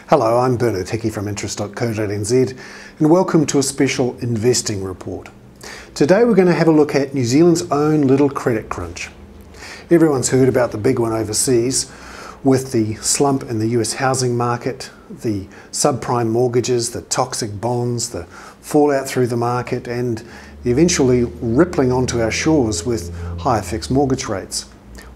Hello, I'm Bernard Hickey from interest.co.nz and welcome to a special investing report. Today we're going to have a look at New Zealand's own little credit crunch. Everyone's heard about the big one overseas with the slump in the US housing market, the subprime mortgages, the toxic bonds, the fallout through the market and eventually rippling onto our shores with higher fixed mortgage rates.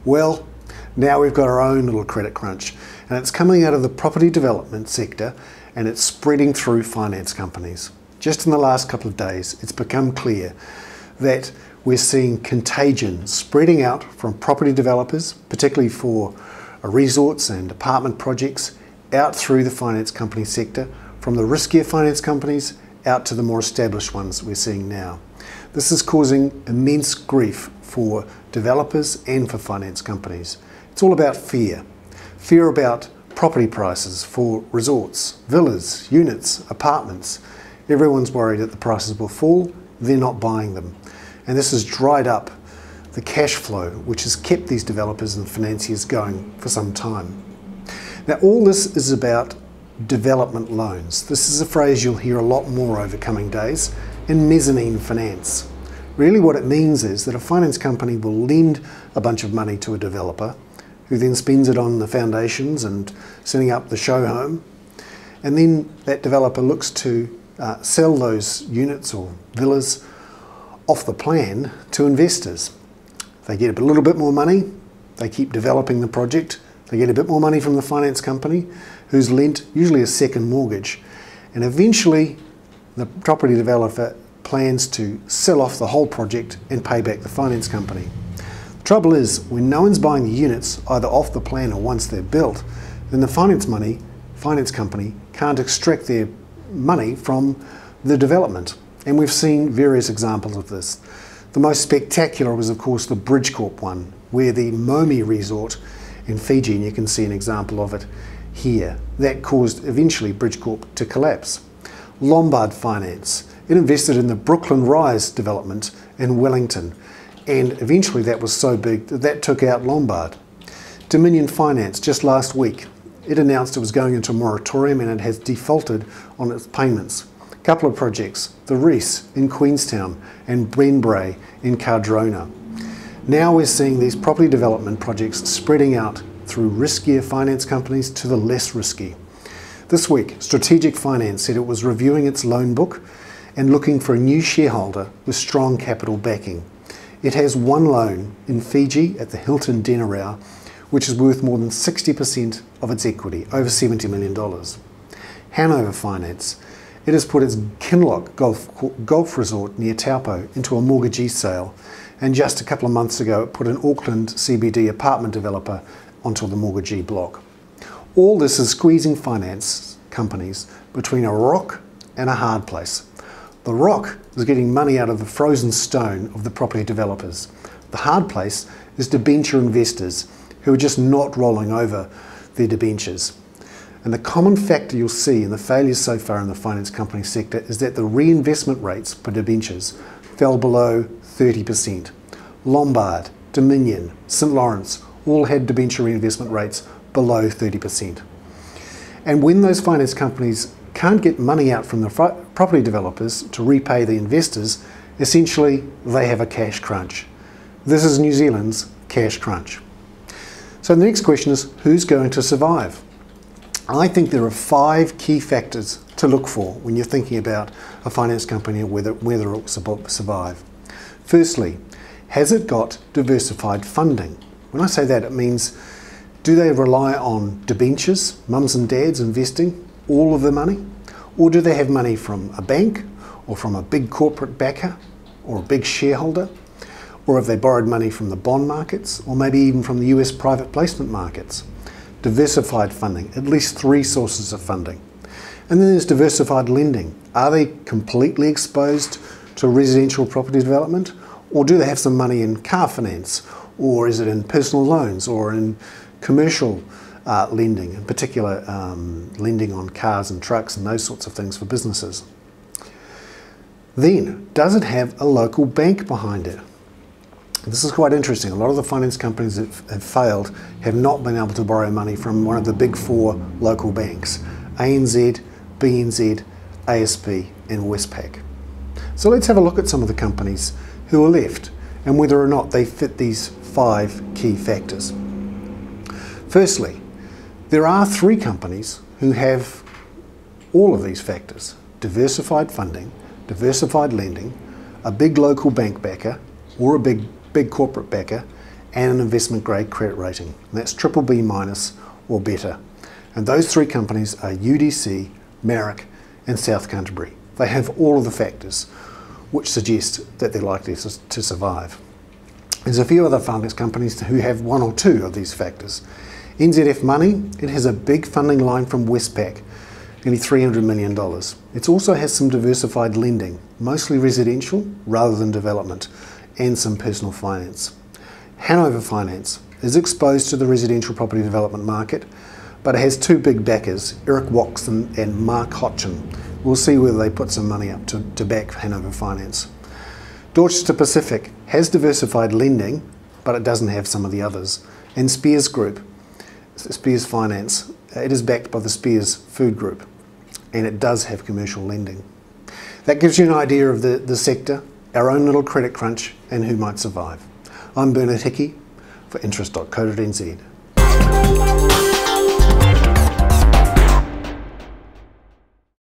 Well, now we've got our own little credit crunch, and it's coming out of the property development sector and it's spreading through finance companies. Just in the last couple of days, it's become clear that we're seeing contagion spreading out from property developers, particularly for resorts and apartment projects, out through the finance company sector, from the riskier finance companies out to the more established ones we're seeing now. This is causing immense grief for developers and for finance companies. It's all about fear. Fear about property prices for resorts, villas, units, apartments. Everyone's worried that the prices will fall, they're not buying them. And this has dried up the cash flow, which has kept these developers and financiers going for some time. Now, all this is about development loans. This is a phrase you'll hear a lot more over coming days, in mezzanine finance. Really what it means is that a finance company will lend a bunch of money to a developer who then spends it on the foundations and setting up the show home. And then that developer looks to sell those units or villas off the plan to investors. They get a little bit more money, they keep developing the project, they get a bit more money from the finance company who's lent usually a second mortgage. And eventually the property developer plans to sell off the whole project and pay back the finance company. The trouble is, when no one's buying the units either off the plan or once they're built, then the finance company can't extract their money from the development. And we've seen various examples of this. The most spectacular was of course the Bridgecorp one, where the Momi resort in Fiji, and you can see an example of it here, that caused eventually Bridgecorp to collapse. Lombard Finance, it invested in the Brooklyn Rise development in Wellington, and eventually that was so big that that took out Lombard. Dominion Finance, just last week, it announced it was going into a moratorium and it has defaulted on its payments. A couple of projects, the Rees in Queenstown and Benbrae in Cardrona. Now we're seeing these property development projects spreading out through riskier finance companies to the less risky. This week, Strategic Finance said it was reviewing its loan book and looking for a new shareholder with strong capital backing. It has one loan in Fiji at the Hilton Denarau, which is worth more than 60% of its equity, over $70 million. Hanover Finance, it has put its Kinloch golf resort near Taupo into a mortgagee sale, and just a couple of months ago it put an Auckland CBD apartment developer onto the mortgagee block. All this is squeezing finance companies between a rock and a hard place. The rock is getting money out of the frozen stone of the property developers. The hard place is debenture investors who are just not rolling over their debentures. And the common factor you'll see in the failures so far in the finance company sector is that the reinvestment rates for debentures fell below 30%. Lombard, Dominion, St Lawrence all had debenture reinvestment rates below 30%. And when those finance companies can't get money out from the property developers to repay the investors, essentially they have a cash crunch. This is New Zealand's cash crunch. So the next question is, who's going to survive? I think there are 5 key factors to look for when you're thinking about a finance company and whether it will survive. Firstly, has it got diversified funding? When I say that, it means, do they rely on debentures, mums and dads investing all of the money? Or do they have money from a bank or from a big corporate backer or a big shareholder? Or have they borrowed money from the bond markets or maybe even from the US private placement markets? Diversified funding, at least 3 sources of funding. And then there's diversified lending. Are they completely exposed to residential property development? Or do they have some money in car finance? Or is it in personal loans or in commercial lending, in particular lending on cars and trucks and those sorts of things for businesses? Then, does it have a local bank behind it? This is quite interesting. A lot of the finance companies that have failed have not been able to borrow money from one of the big 4 local banks. ANZ, BNZ, ASP and Westpac. So let's have a look at some of the companies who are left and whether or not they fit these 5 key factors. Firstly, there are 3 companies who have all of these factors: diversified funding, diversified lending, a big local bank backer or a big corporate backer, and an investment grade credit rating. And that's BBB- or better. And those 3 companies are UDC, Marac and Sth Canty. They have all of the factors which suggest that they're likely to survive. There's a few other finance companies who have 1 or 2 of these factors. NZF Money, it has a big funding line from Westpac, nearly $300 million. It also has some diversified lending, mostly residential rather than development, and some personal finance. Hanover Finance is exposed to the residential property development market, but it has 2 big backers, Eric Watson and Mark Hotchin. We'll see whether they put some money up to back Hanover Finance. Dorchester Pacific has diversified lending, but it doesn't have some of the others. And Speirs Group, Speirs Finance, it is backed by the Speirs Food Group, and it does have commercial lending. That gives you an idea of the sector, our own little credit crunch, and who might survive. I'm Bernard Hickey for interest.co.nz.